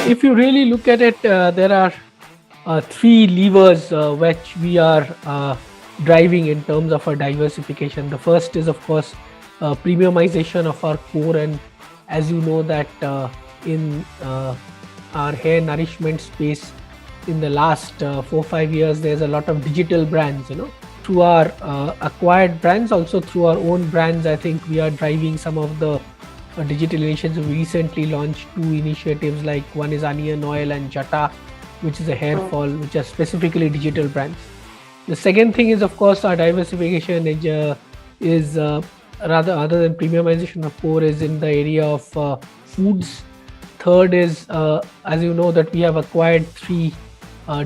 if you really look at it, there are three levers which we are driving in terms of our diversification. The first is, of course, premiumization of our core, and as you know that in our hair nourishment space, in the last 4 5 years, there's a lot of digital brands. Through our acquired brands, also through our own brands, I think we are driving some of the digital initiatives. We recently launched two initiatives, like one is onion oil and Jata, which is a hair fall, which are specifically digital brands. The second thing is, of course, our diversification is rather, other than premiumization of core, is in the area of foods. Third is, as you know, that we have acquired three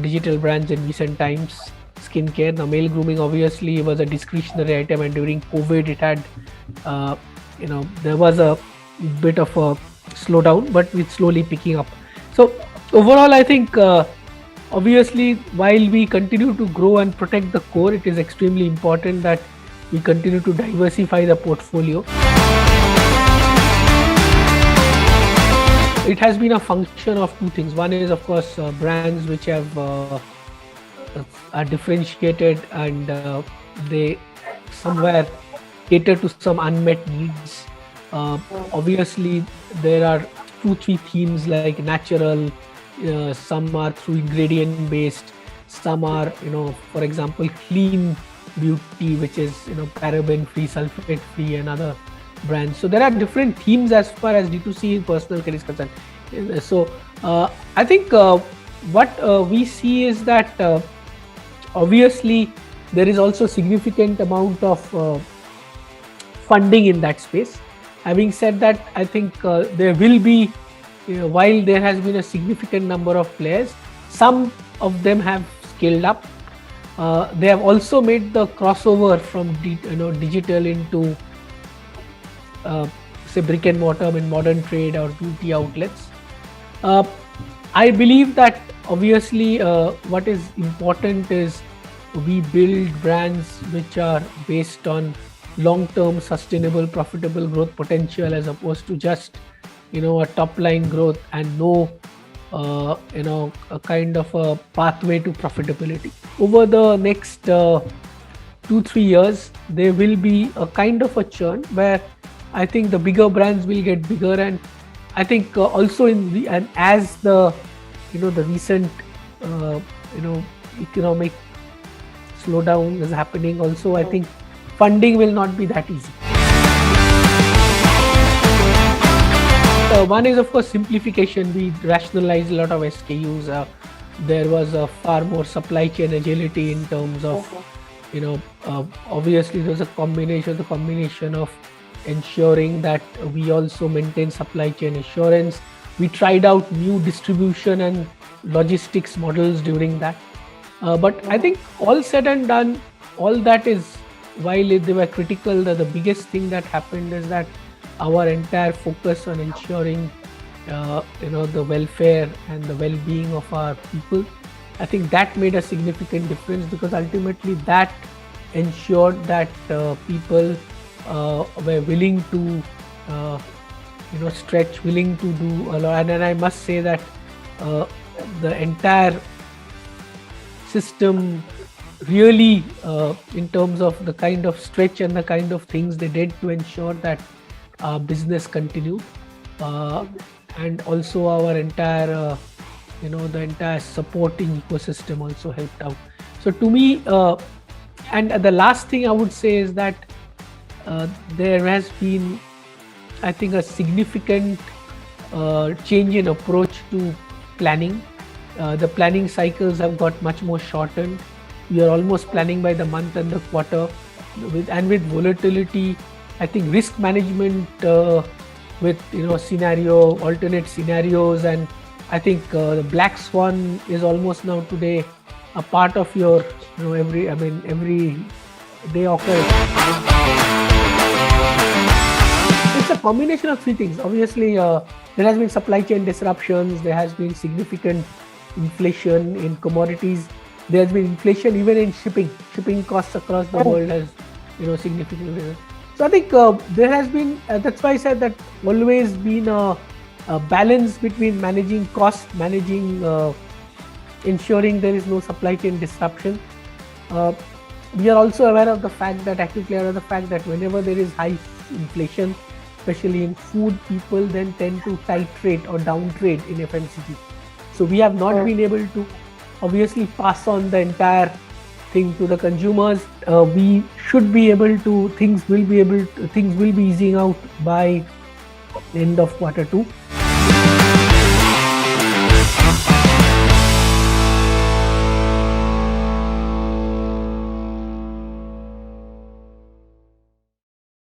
digital brands in recent times. Skincare, the male grooming obviously was a discretionary item, and during COVID it had, there was a bit of a slowdown, but it's slowly picking up. So overall, I think obviously, while we continue to grow and protect the core, it is extremely important that we continue to diversify the portfolio. It has been a function of two things. One is, of course, brands which are differentiated, and they somewhere cater to some unmet needs. Obviously, there are 2 3 themes like natural. Some are through ingredient based. Some are, for example, clean beauty, which is paraben free, sulfate free, and other brands. So there are different themes as far as D2C personal care is concerned. So I think what we see is that obviously there is also significant amount of funding in that space. Having said that, I think there will be, while there has been a significant number of players, some of them have scaled up. They have also made the crossover from digital into say brick and mortar in modern trade or beauty outlets. I believe that obviously what is important is we build brands which are based on long-term sustainable profitable growth potential, as opposed to just a top line growth and no a kind of a pathway to profitability. Over the next 2 3 years, there will be a kind of a churn where I think the bigger brands will get bigger, and I think also and as the the recent economic slowdown is happening, also I think funding will not be that easy. One is, of course, simplification. We rationalized a lot of SKUs. There was a far more supply chain agility in terms of, obviously there's a combination of ensuring that we also maintain supply chain assurance. We tried out new distribution and logistics models during that. But I think all said and done, all that is, while they were critical, the biggest thing that happened is that our entire focus on ensuring the welfare and the well-being of our people, I think that made a significant difference, because ultimately that ensured that people were willing to stretch, willing to do a lot. And I must say that the entire system really, in terms of the kind of stretch and the kind of things they did to ensure that business continued, and also our entire the entire supporting ecosystem also helped out. So to me, and the last thing I would say is that there has been, I think, a significant change in approach to planning. The planning cycles have got much more shortened. We are almost planning by the month and the quarter. With volatility, I think risk management with alternate scenarios, and I think the black swan is almost now today a part of your every day occurs. It's a combination of three things. Obviously, there has been supply chain disruptions. There has been significant inflation in commodities. There has been inflation even in shipping. Shipping costs across the world has significantly risen. So I think there has been, that's why I said that always been a balance between managing cost, managing ensuring there is no supply chain disruption. We are also aware of the fact that, acutely aware of the fact that whenever there is high inflation, especially in food, people then tend to titrate or downtrade in FMCG. So we have not been able to obviously pass on the entire thing to the consumers. We should be able to, things will be easing out by end of quarter 2.